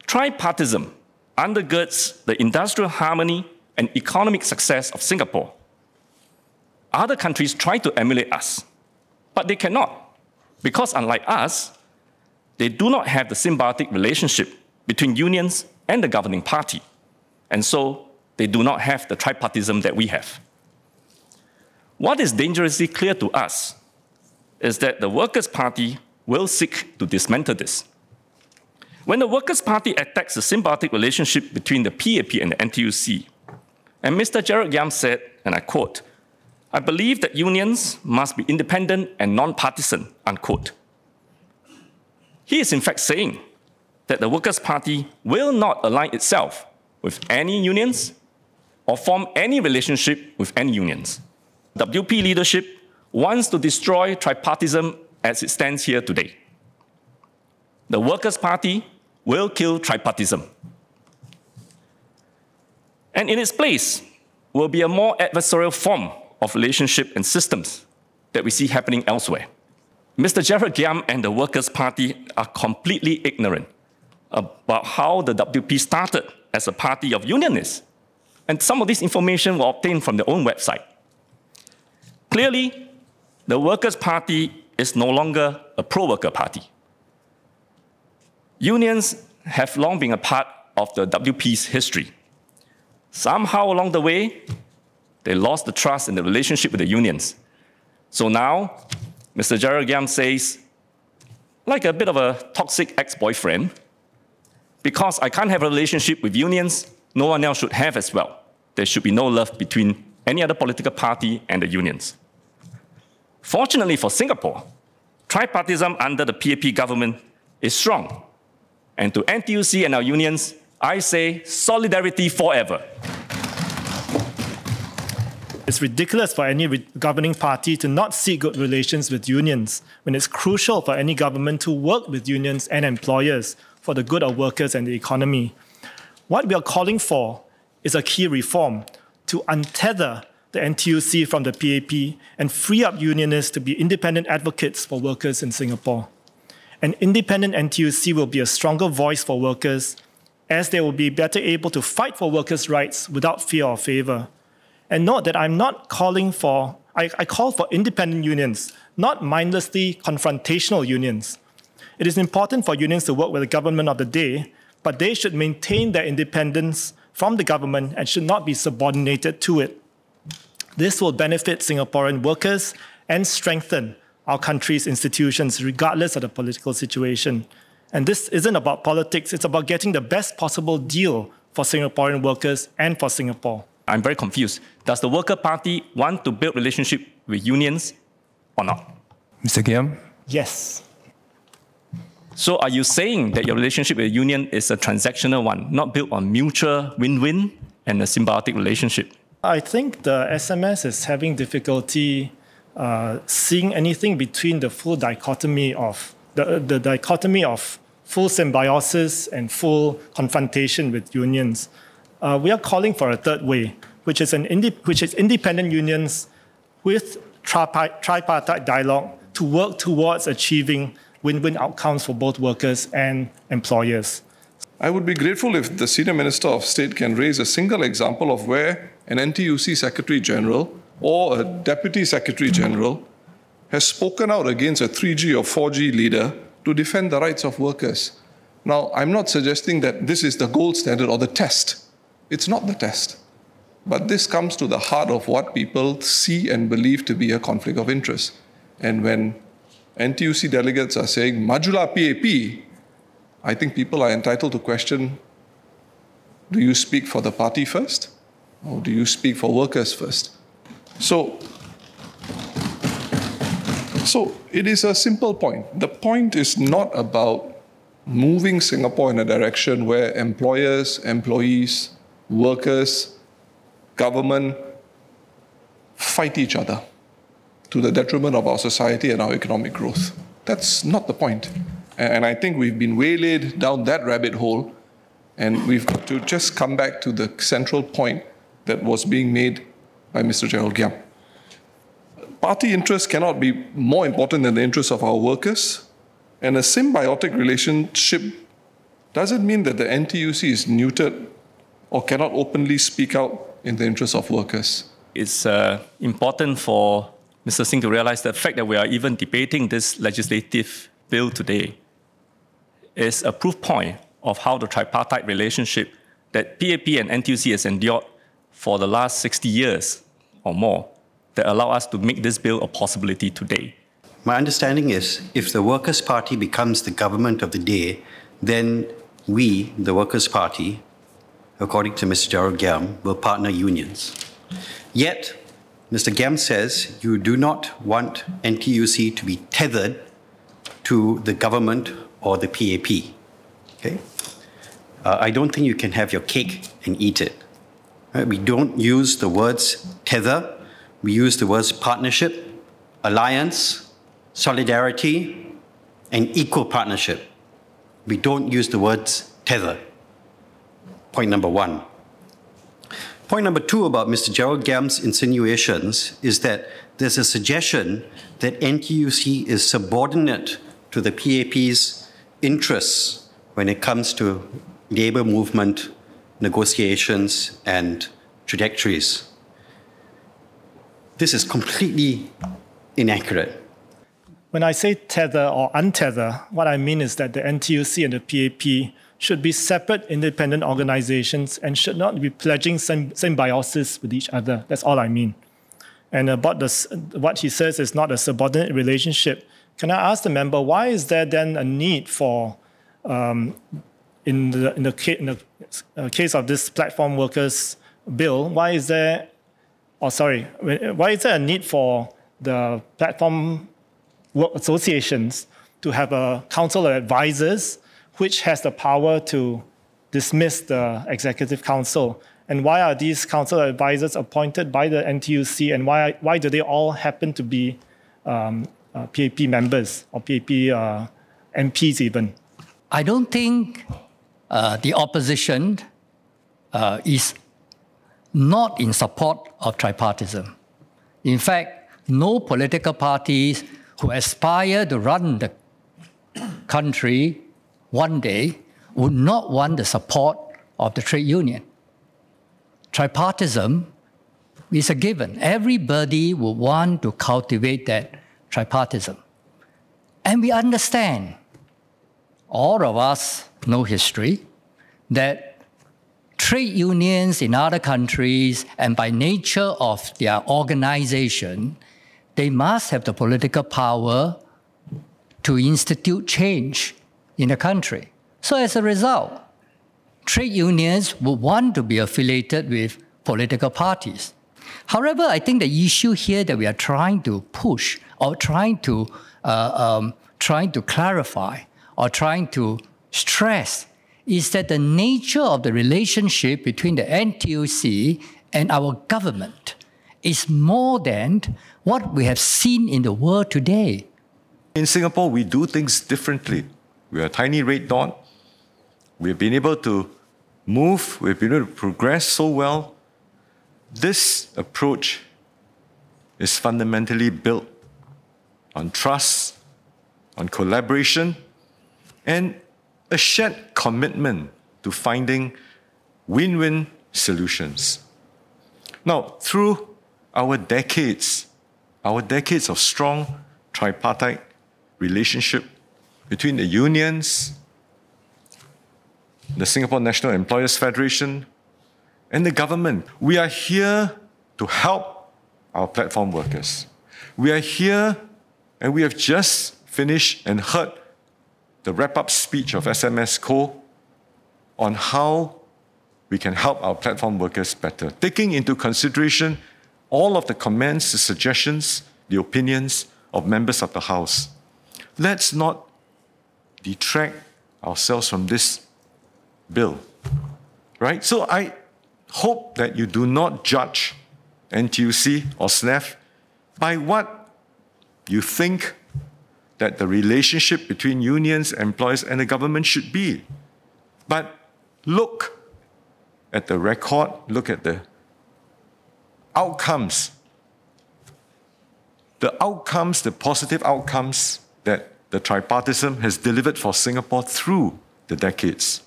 Tripartism undergirds the industrial harmony and economic success of Singapore. Other countries try to emulate us, but they cannot, because unlike us, they do not have the symbiotic relationship between unions and the governing party, and so they do not have the tripartism that we have. What is dangerously clear to us is that the Workers' Party will seek to dismantle this. When the Workers' Party attacks the symbiotic relationship between the PAP and the NTUC, and Mr. Gerald Giam said, and I quote, "I believe that unions must be independent and non-partisan," unquote. He is in fact saying that the Workers' Party will not align itself with any unions or form any relationship with any unions. WP leadership wants to destroy tripartism as it stands here today. The Workers' Party will kill tripartism. And in its place will be a more adversarial form of relationship and systems that we see happening elsewhere. Mr. Gerald Giam and the Workers' Party are completely ignorant about how the WP started as a party of unionists. And some of this information were obtained from their own website. Clearly, the Workers' Party is no longer a pro-worker party. Unions have long been a part of the WP's history. Somehow along the way, they lost the trust in the relationship with the unions. So now, Mr. Gerald Giam says, like a bit of a toxic ex-boyfriend, because I can't have a relationship with unions, no one else should have as well. There should be no love between any other political party and the unions. Fortunately for Singapore, tripartism under the PAP government is strong. And to NTUC and our unions, I say solidarity forever. It's ridiculous for any governing party to not seek good relations with unions when it's crucial for any government to work with unions and employers for the good of workers and the economy. What we are calling for is a key reform to untether the NTUC from the PAP and free up unionists to be independent advocates for workers in Singapore. An independent NTUC will be a stronger voice for workers, as they will be better able to fight for workers' rights without fear or favor. And note that I'm not calling for, I call for independent unions, not mindlessly confrontational unions. It is important for unions to work with the government of the day, but they should maintain their independence from the government and should not be subordinated to it. This will benefit Singaporean workers and strengthen our country's institutions, regardless of the political situation. And this isn't about politics, it's about getting the best possible deal for Singaporean workers and for Singapore. I'm very confused. Does the Worker Party want to build relationship with unions or not? Mr. Giam? Yes. So are you saying that your relationship with a union is a transactional one, not built on mutual win-win and a symbiotic relationship? I think the SMS is having difficulty seeing anything between the full dichotomy of the dichotomy of full symbiosis and full confrontation with unions. We are calling for a third way, which is independent unions with tripartite dialogue to work towards achieving win-win outcomes for both workers and employers. I would be grateful if the Senior Minister of State can raise a single example of where an NTUC Secretary General or a Deputy Secretary General has spoken out against a 3G or 4G leader to defend the rights of workers. Now, I'm not suggesting that this is the gold standard or the test. It's not the test. But this comes to the heart of what people see and believe to be a conflict of interest. And when NTUC delegates are saying, Majula PAP, I think people are entitled to question, do you speak for the party first? Or do you speak for workers first? So it is a simple point. The point is not about moving Singapore in a direction where employers, employees, workers, government fight each other to the detriment of our society and our economic growth. That's not the point. And I think we've been waylaid down that rabbit hole, and we've got to just come back to the central point that was being made by Mr. Gerald Giam. Party interests cannot be more important than the interests of our workers, and a symbiotic relationship does it mean that the NTUC is neutered or cannot openly speak out in the interests of workers? It's important for Mr. Singh to realize the fact that we are even debating this legislative bill today is a proof point of how the tripartite relationship that PAP and NTUC has endured for the last 60 years or more that allow us to make this bill a possibility today. My understanding is if the Workers' Party becomes the government of the day, then we, the Workers' Party, according to Mr. Gerald Giam, will partner unions. Yet, Mr. Giam says you do not want NTUC to be tethered to the government or the PAP. Okay? I don't think you can have your cake and eat it. Right? We don't use the words tether. We use the words partnership, alliance, solidarity, and equal partnership. We don't use the words tether. Point number one. Point number two about Mr. Gerald Giam's insinuations is that there's a suggestion that NTUC is subordinate to the PAP's interests when it comes to labor movement, negotiations, and trajectories. This is completely inaccurate. When I say tether or untether, what I mean is that the NTUC and the PAP should be separate independent organizations and should not be pledging symbiosis with each other. That's all I mean. And about this, what he says is not a subordinate relationship. Can I ask the member, why is there then a need for, in the case of this platform workers bill, why is there a need for the platform work associations to have a council of advisors which has the power to dismiss the executive council? And why are these council of advisors appointed by the NTUC, and why do they all happen to be PAP members or PAP MPs even? I don't think the opposition is not in support of tripartism. In fact, no political parties who aspire to run the country one day would not want the support of the trade union. Tripartism is a given. Everybody would want to cultivate that tripartism. And we understand, all of us know history, that trade unions in other countries, and by nature of their organization, they must have the political power to institute change in the country. So as a result, trade unions would want to be affiliated with political parties. However, I think the issue here that we are trying to push or trying to clarify or trying to stress is that the nature of the relationship between the NTUC and our government is more than what we have seen in the world today. In Singapore, we do things differently. We are a tiny red dot. We've been able to move, we've been able to progress so well. This approach is fundamentally built on trust, on collaboration, and a shared commitment to finding win-win solutions. Now, through our decades of strong tripartite relationship between the unions, the Singapore National Employers Federation, and the government, we are here to help our platform workers. We are here, and we have just finished and heard the wrap-up speech of SMS Koh on how we can help our platform workers better, taking into consideration all of the comments, the suggestions, the opinions of members of the House. Let's not detract ourselves from this bill, right? So I hope that you do not judge NTUC or SNEF by what you think that the relationship between unions, employers, and the government should be. But look at the record, look at the outcomes, the positive outcomes that the tripartism has delivered for Singapore through the decades.